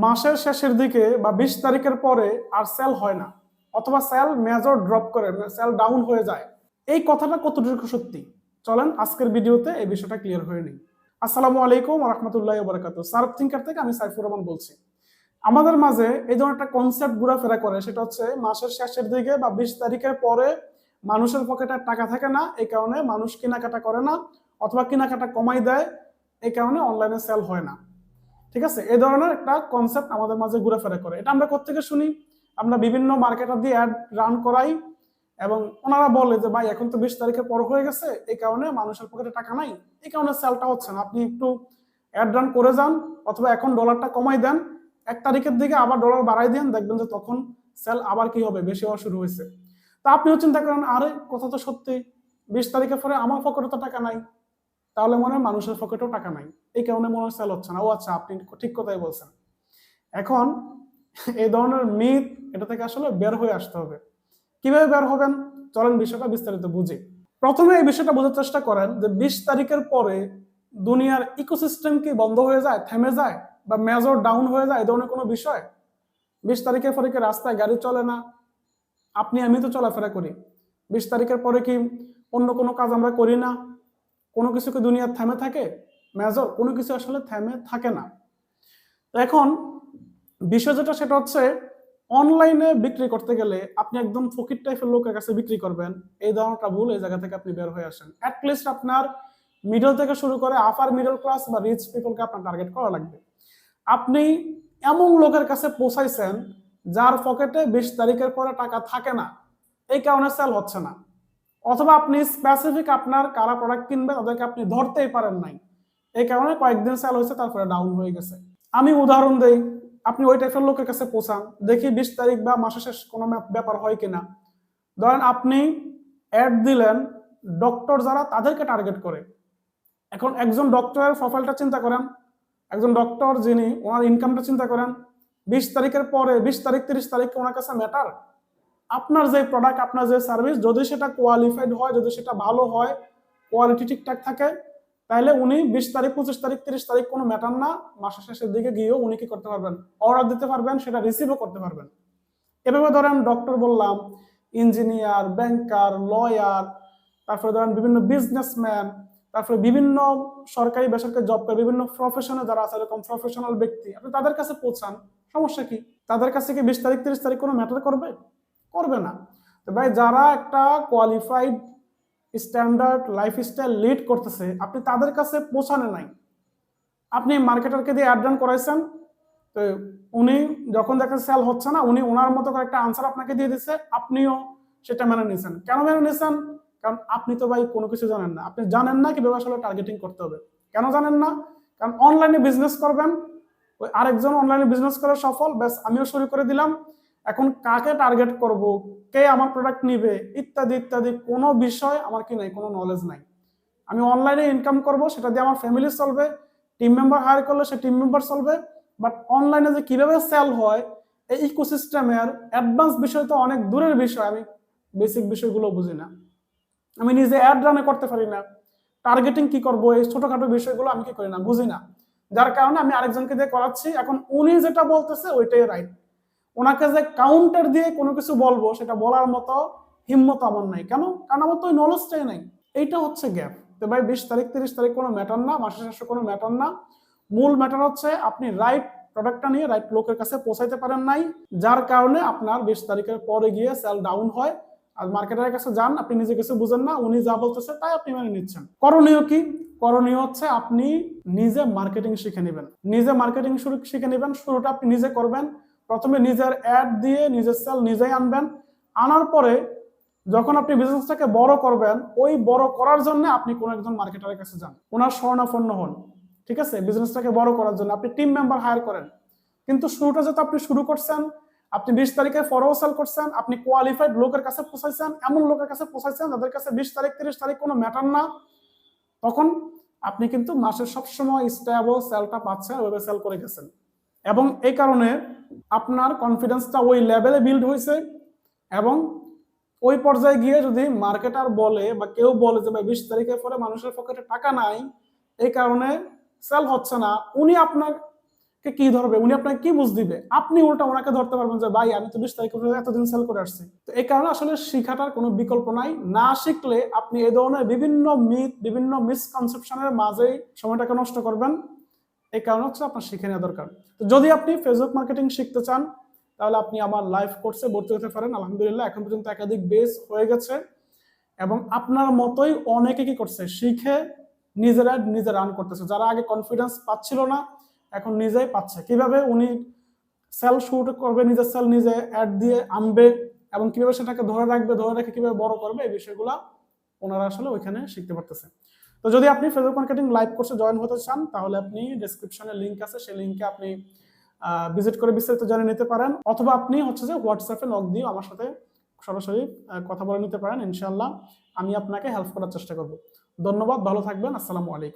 মাসের শেষের দিকে বা 20 তারিখের পরে আর সেল হয় না, অথবা সেল মেজর ড্রপ করে, সেল ডাউন হয়ে যায়। এই কথাটা কতটুকু সত্যি, চলেন আজকের ভিডিওতে এই বিষয়টা ক্লিয়ার হয়ে নিই। আসসালামু আলাইকুম ওয়া রাহমাতুল্লাহি ওয়া বারাকাতুহু। সার্ফ থিঙ্কার থেকে আমি সাইফুর রহমান বলছি। আমাদের মাঝে এই ধরনের একটা কনসেপ্ট ঘোরাফেরা করে, সেটা হচ্ছে মাসের শেষের দিকে বা 20 তারিখের পরে মানুষের পকেটে টাকা থাকে না, এই কারণে মানুষ কেনাকাটা করে না, অথবা কেনাকাটা কমাই দেয়, এই কারণে অনলাইনে সেল হয় না। ঠিক আছে, এই ধরনের একটা কনসেপ্ট আমাদের মাঝে ঘোরাফেরা করে। এটা আমরা কোত্থেকে শুনি? আমরা বিভিন্ন মার্কেটার দিয়ে অ্যাড রান করাই, এবং ওনারা বলে যে ভাই এখন তো 20 তারিখের পর হয়ে গেছে, এই কারণে মানুষের পকেটে টাকা নাই, এই কারণে সেলটা হচ্ছে না। আপনি একটু অ্যাড রান করে যান, অথবা এখন ডলারটা কমাই দেন, 1 তারিখের দিকে আবার ডলার বাড়াই দেন, দেখবেন যে তখন সেল আবার কি হবে, বেশি হওয়া শুরু হয়েছে। তা আপনিও চিন্তা করেন, আরে কথা তো সত্যি, 20 তারিখের পরে আমার পকেটে তো টাকা নাই, তাহলে মনে হয় মানুষের পকেটেও টাকা নাই, এই কারণে মনে হয় সেল হচ্ছে না। ও আচ্ছা, আপনি ঠিক কথাই বলছেন। এখন এই ধরনের মিথ, এটা থেকে আসলে বের হয়ে আসতে হবে। কিভাবে বের হবেন, চলেন বিষয়টা বিস্তারিত বুঝি। প্রথমে এই বিষয়টা বোঝার চেষ্টা করেন যে 20 তারিখের পরে দুনিয়ার ইকোসিস্টেম কি বন্ধ হয়ে যায়, থেমে যায়, বা মেজর ডাউন হয়ে যায়, এই ধরনের কোনো বিষয়? 20 তারিখের পরে কি রাস্তায় গাড়ি চলে না? আপনি আমি তো চলাফেরা করি। 20 তারিখের পরে কি অন্য কোনো কাজ আমরা করি না? কোনো কিছু কি দুনিয়ার থেমে থাকে? মেজর কোনো কিছু আসলে থেমে থাকে না। এখন বিষয় যেটা, সেটা হচ্ছে অনলাইনে বিক্রি করতে গেলে আপনি একদম ফকির টাইপের লোকের কাছে বিক্রি করবেন, এই ধরনটা ভুল। এই জায়গা থেকে আপনি বের হয়ে আসেন। অ্যাটলিস্ট আপনার মিডল থেকে শুরু করে আপার মিডল ক্লাস বা রিচ পিপলকে আপনার টার্গেট করা লাগবে। আপনি এমন লোকের কাছে পৌঁছাইছেন যার পকেটে 20 তারিখের পরে টাকা থাকে না, এই কারণে সেল হচ্ছে না। অথবা আপনি স্পেসিফিক আপনার কারা প্রোডাক্ট কিনবে তাদেরকে আপনি ধরতেই পারেন নাই, এই কারণে কয়েকদিন সেল হয়েছে, তারপরে ডাউন হয়ে গেছে। আমি উদাহরণ দেই, আপনি ওই টাইপের লোকের কাছে পৌঁছান, দেখি 20 তারিখ বা মাসের শেষ কোনো ব্যাপার হয় কিনা। ধরেন আপনি অ্যাড দিলেন ডক্টর যারা, তাদেরকে টার্গেট করে। এখন একজন ডক্টরের প্রোফাইলটা চিন্তা করেন, একজন ডক্টর যিনি, ওনার ইনকামটা চিন্তা করেন। 20 তারিখের পরে 20 তারিখ 30 তারিখ ওনার কাছে ম্যাটার? আপনার যে প্রোডাক্ট, আপনার যে সার্ভিস, যদি সেটা কোয়ালিফাইড হয়, যদি সেটা ভালো হয়, কোয়ালিটি ঠিকঠাক থাকে, তাহলে উনি 20 তারিখ 25 তারিখ 30 তারিখ কোনো ম্যাটার না, মাসের শেষের দিকে গিয়েও উনি কি করতে পারবেন, অর্ডার দিতে পারবেন, সেটা রিসিভও করতে পারবেন। এভাবে ধরেন ডক্টর বললাম, ইঞ্জিনিয়ার, ব্যাংকার, লয়ার, তারপরে ধরেন বিভিন্ন বিজনেসম্যান, তারপরে বিভিন্ন সরকারি বেসরকারি জব করে বিভিন্ন প্রফেশনে যারা আছে, এরকম প্রফেশনাল ব্যক্তি, আপনি তাদের কাছে পৌঁছান। সমস্যা কি? তাদের কাছে কি 20 তারিখ 30 তারিখ কোনো ম্যাটার করবে? করবে না। তো ভাই, যারা একটা কোয়ালিফাইড স্ট্যান্ডার্ড লাইফস্টাইল লিড করতেছে, আপনি তাদের কাছে পৌঁছানো নাই। আপনি মার্কেটারকে দিয়ে অ্যাড রান করাইছেন, তো উনি যখন দেখেন সেল হচ্ছে না, উনি ওনার মতো করে একটা আনসার আপনাকে দিয়ে দিচ্ছে, আপনিও সেটা মেনে নিয়েছেন। কেন মেনে নিয়েছেন? কারণ আপনি তো ভাই কোনো কিছু জানেন না। আপনি জানেন না কিভাবে আসলে টার্গেটিং করতে হবে। কেন জানেন না? কারণ অনলাইনে বিজনেস করবেন, ওই আরেকজন অনলাইনে বিজনেস করে সফল, ব্যাস আমিও শুরু করে দিলাম। এখন কাকে টার্গেট করব, কে আমার প্রোডাক্ট নিবে, ইত্যাদি ইত্যাদি কোনো বিষয় আমার কি নাই, কোনো নলেজ নাই। আমি অনলাইনে ইনকাম করব, সেটা দিয়ে আমার ফ্যামিলি চলবে, টিম মেম্বার হায়ার করলে সে টিম মেম্বার চলবে। বাট অনলাইনে যে কিভাবে সেল হয়, এই ইকোসিস্টেমের অ্যাডভান্স বিষয় তো অনেক দূরের বিষয়, আমি বেসিক বিষয়গুলো বুঝি না। আমি নিজে অ্যাড রানে করতে পারি না, টার্গেটিং কি করব, এই ছোটখাটো বিষয়গুলো আমি কি করি না, বুঝি না। যার কারণে আমি আরেকজনকে দিয়ে করাচ্ছি। এখন উনি যেটা বলতেছে ওইটাই রাইট, ওনাকে যে কাউন্টার দিয়ে কোনো কিছু বলবো, সেটা বলার মতো হিম্মত আমার নাই। কেন? কারণ আমার তো ওই নলেজটাই নাই। এইটা হচ্ছে গ্যাপ। তো ভাই, 20 তারিখ 30 তারিখ কোনো ম্যাটার না, মাসের শেষে কোনো ম্যাটার না। মূল ম্যাটার হচ্ছে আপনি রাইট প্রোডাক্টটা নিয়ে রাইট লোকের কাছে পৌঁছাইতে পারেন নাই, যার কারণে আপনার 20 তারিখের পরে গিয়ে সেল ডাউন হয়। আর মার্কেটারের কাছে যান, আপনি নিজে কিছু বুঝেন না, উনি যা বলতেছে তাই আপনি মেনে নিচ্ছেন। করণীয় কি? করণীয় হচ্ছে আপনি নিজে মার্কেটিং শিখে নেবেন। নিজে মার্কেটিং শিখে নেবেন, শুরুটা আপনি নিজে করবেন। প্রথমে নিজের অ্যাড দিয়ে নিজের সেল নিজেই আনবেন। আনার পরে যখন আপনি বিজনেসটাকে বড় করবেন, ওই বড় করার জন্য আপনি কোন একজন মার্কেটারের কাছে যান, ওনার শরণাপন্ন হন। ঠিক আছে, বিজনেসটাকে বড় করার জন্য আপনি টিম মেম্বার হায়ার করেন। কিন্তু শুরুটা যেহেতু আপনি শুরু করছেন, আপনি 20 তারিখে ফরও সেল করছেন, আপনি কোয়ালিফাইড লোকের কাছে পৌঁছাইছেন, এমন লোকের কাছে পৌঁছাইছেন যাদের কাছে 20 তারিখ 30 তারিখ কোনো ম্যাটার না, তখন আপনি কিন্তু মাসের সবসময় স্টেবল সেলটা পাচ্ছেন, ওইভাবে সেল করে গেছেন। এবং এই কারণে আপনার কনফিডেন্সটা ওই লেভেলে বিল্ড হয়েছে। এবং ওই পর্যায়ে গিয়ে যদি মার্কেটার বলে বা কেউ বলে যে ভাই 20 তারিখের পরে মানুষের পকেটে টাকা নাই, এই কারণে সেল হচ্ছে না, উনি আপনার কে কি ধরবে, উনি আপনাকে কি বুঝ দিবে, আপনি উল্টা ওনাকে ধরতে পারবেন যে ভাই আমি তো 20 তারিখ এতদিন সেল করে আসছি। তো এই কারণে আসলে শিখাটার কোনো বিকল্প নাই। না শিখলে আপনি এই ধরনের বিভিন্ন মিথ, বিভিন্ন মিসকনসেপশনের মাঝেই সময়টাকে নষ্ট করবেন। এই কারণে হচ্ছে আপনার শিখে নেওয়া দরকার। তো যদি আপনি ফেসবুক মার্কেটিং শিখতে চান তাহলে আপনি আমার লাইভ কোর্সে ভর্তি হতে পারেন। আলহামদুলিল্লাহ এখন পর্যন্ত একাধিক বেচ হয়ে গেছে এবং আপনার মতোই অনেকে কি করছে, শিখে নিজেরা রান করতেছে। যারা আগে কনফিডেন্স পাচ্ছিল না এখন নিজেই পাচ্ছে। কিভাবে উনি সেল শুট করবে, নিজের সেল নিজে অ্যাড দিয়ে আনবে এবং কিভাবে সেটাকে ধরে রাখবে, ধরে রেখে কিভাবে বড় করবে, এই বিষয়গুলো ওনারা আসলে ওইখানে শিখতে পারতেছে। তো যদি আপনি ফেসবুক মার্কেটিং লাইভ কোর্সে জয়েন হতে চান তাহলে আপনি ডেসক্রিপশনে লিংক আছে, সেই লিংকে আপনি ভিজিট করে বিস্তারিত জানিয়ে নিতে পারেন, অথবা আপনি হচ্ছে যে হোয়াটসঅ্যাপে নক দিয়ে আমার সাথে সরাসরি কথা বলে নিতে পারেন। ইনশাআল্লাহ আমি আপনাকে হেল্প করার চেষ্টা করব। ধন্যবাদ, ভালো থাকবেন, আসসালামু আলাইকুম।